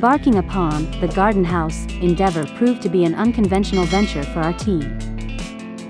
Embarking upon the garden house endeavor proved to be an unconventional venture for our team.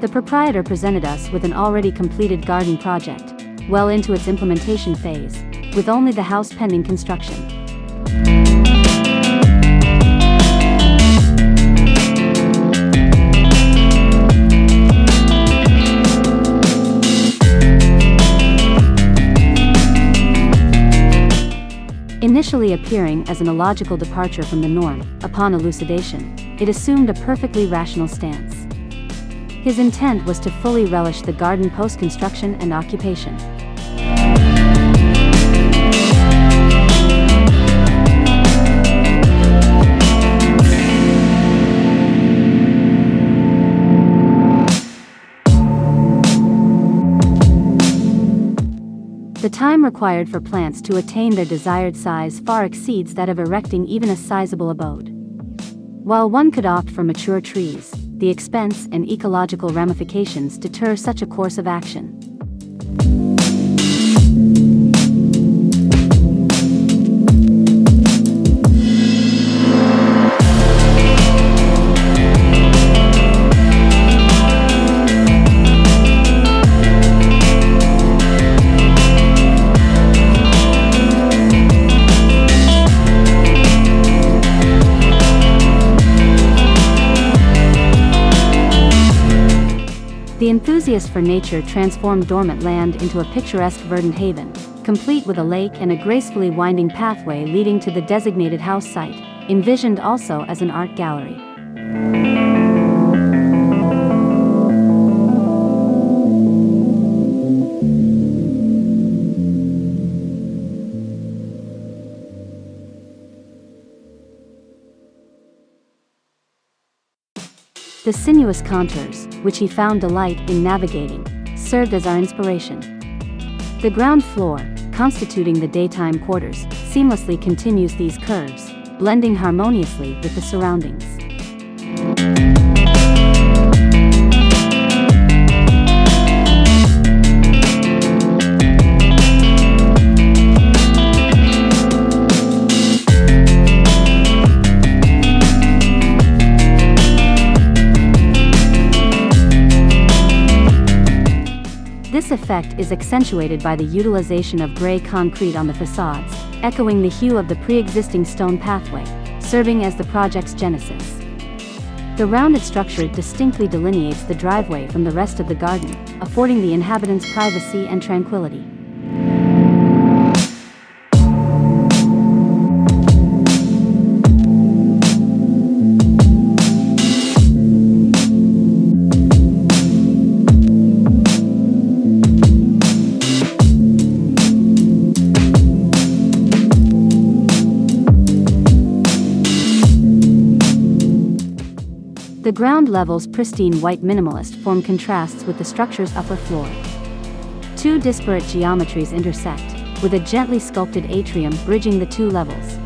The proprietor presented us with an already completed garden project, well into its implementation phase, with only the house pending construction. Initially appearing as an illogical departure from the norm, upon elucidation, it assumed a perfectly rational stance. His intent was to fully relish the garden post-construction and occupation. The time required for plants to attain their desired size far exceeds that of erecting even a sizable abode. While one could opt for mature trees, the expense and ecological ramifications deter such a course of action. The enthusiast for nature transformed dormant land into a picturesque verdant haven, complete with a lake and a gracefully winding pathway leading to the designated house site, envisioned also as an art gallery. The sinuous contours, which he found delight in navigating, served as our inspiration. The ground floor, constituting the daytime quarters, seamlessly continues these curves, blending harmoniously with the surroundings. This effect is accentuated by the utilization of gray concrete on the façades, echoing the hue of the pre-existing stone pathway, serving as the project's genesis. The rounded structure distinctly delineates the driveway from the rest of the garden, affording the inhabitants privacy and tranquility. The ground level's pristine white minimalist form contrasts with the structure's upper floor. Two disparate geometries intersect, with a gently sculpted atrium bridging the two levels.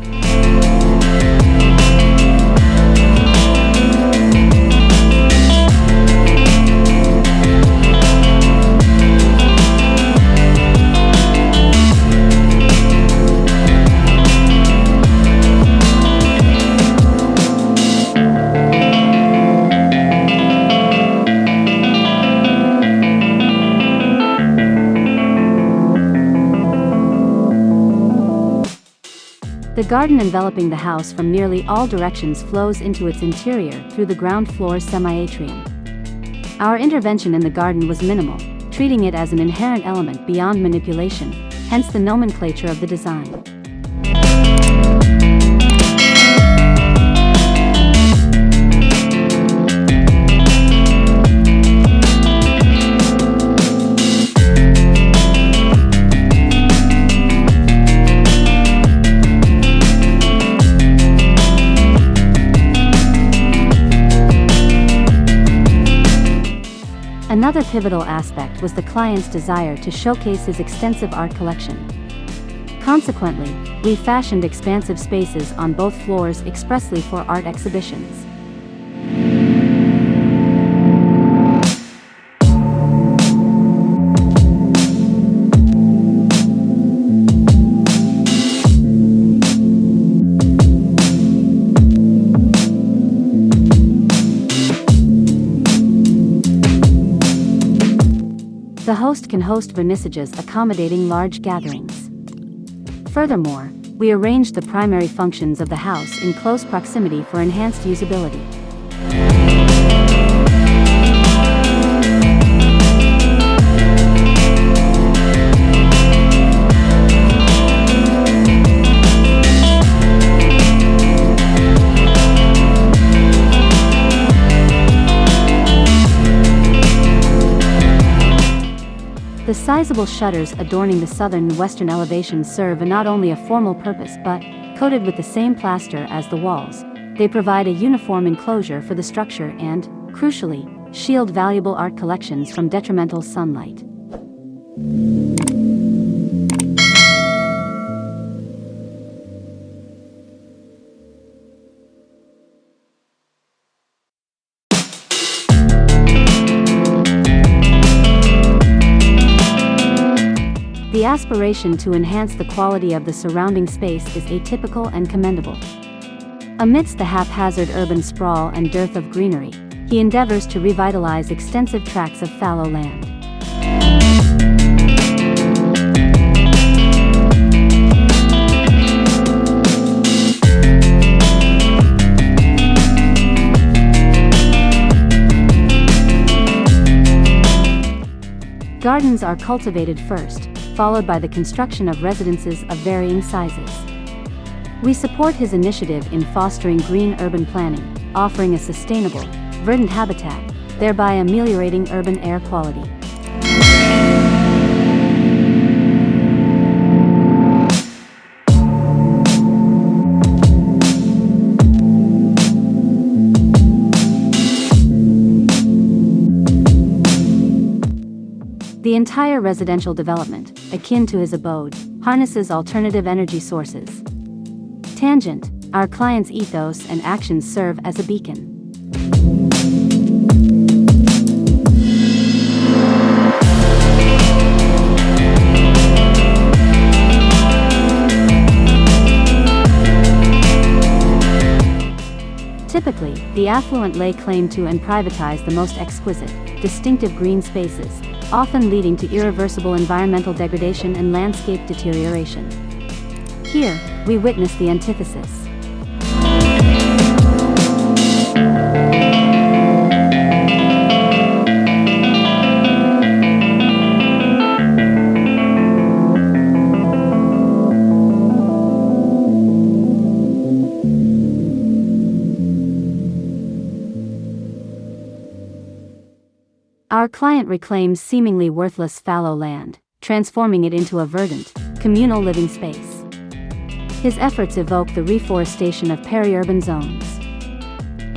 The garden enveloping the house from nearly all directions flows into its interior through the ground floor semi-atrium. Our intervention in the garden was minimal, treating it as an inherent element beyond manipulation, hence the nomenclature of the design. Another pivotal aspect was the client's desire to showcase his extensive art collection. Consequently, we fashioned expansive spaces on both floors expressly for art exhibitions. The host can host vernissages accommodating large gatherings. Furthermore, we arranged the primary functions of the house in close proximity for enhanced usability. The sizable shutters adorning the southern and western elevations serve not only a formal purpose but, coated with the same plaster as the walls, they provide a uniform enclosure for the structure and, crucially, shield valuable art collections from detrimental sunlight. The aspiration to enhance the quality of the surrounding space is atypical and commendable. Amidst the haphazard urban sprawl and dearth of greenery, he endeavors to revitalize extensive tracts of fallow land. Gardens are cultivated first, followed by the construction of residences of varying sizes. We support his initiative in fostering green urban planning, offering a sustainable, verdant habitat, thereby ameliorating urban air quality. The entire residential development, akin to his abode, harnesses alternative energy sources. Tangent, our client's ethos and actions serve as a beacon. Typically, the affluent lay claim to and privatize the most exquisite, distinctive green spaces, often leading to irreversible environmental degradation and landscape deterioration. Here, we witness the antithesis. Our client reclaims seemingly worthless fallow land, transforming it into a verdant, communal living space. His efforts evoke the reforestation of peri-urban zones.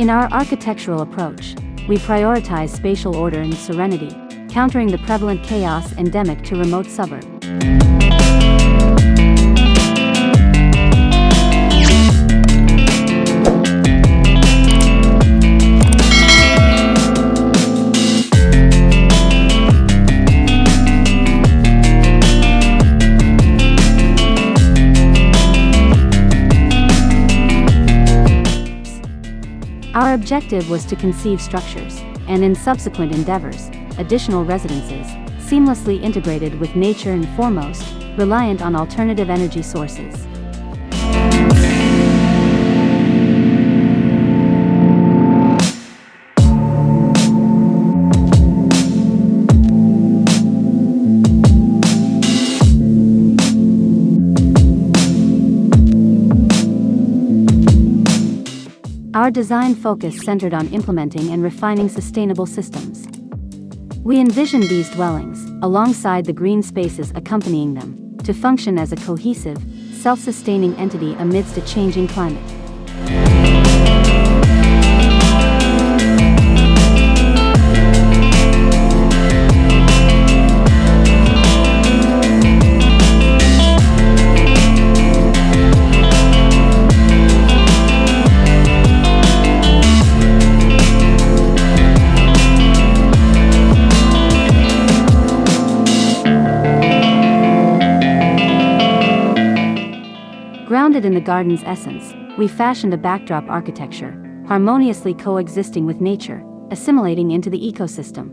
In our architectural approach, we prioritize spatial order and serenity, countering the prevalent chaos endemic to remote suburbs. Our objective was to conceive structures, and in subsequent endeavors, additional residences, seamlessly integrated with nature and foremost, reliant on alternative energy sources. Our design focus centered on implementing and refining sustainable systems. We envisioned these dwellings, alongside the green spaces accompanying them, to function as a cohesive, self-sustaining entity amidst a changing climate. Grounded in the garden's essence, we fashioned a backdrop architecture, harmoniously coexisting with nature, assimilating into the ecosystem.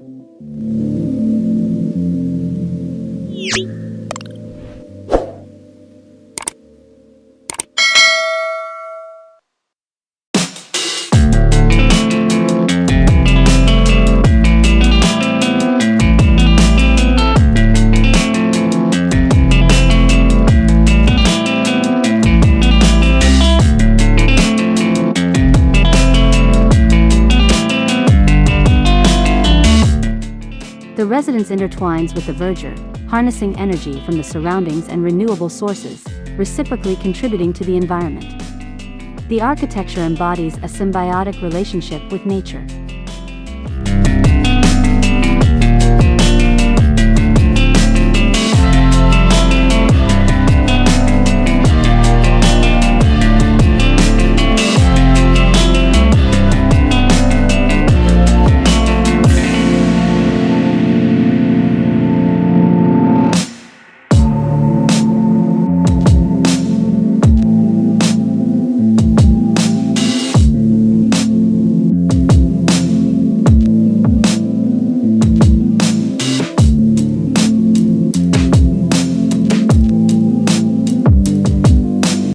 The residence intertwines with the verger, harnessing energy from the surroundings and renewable sources, reciprocally contributing to the environment. The architecture embodies a symbiotic relationship with nature.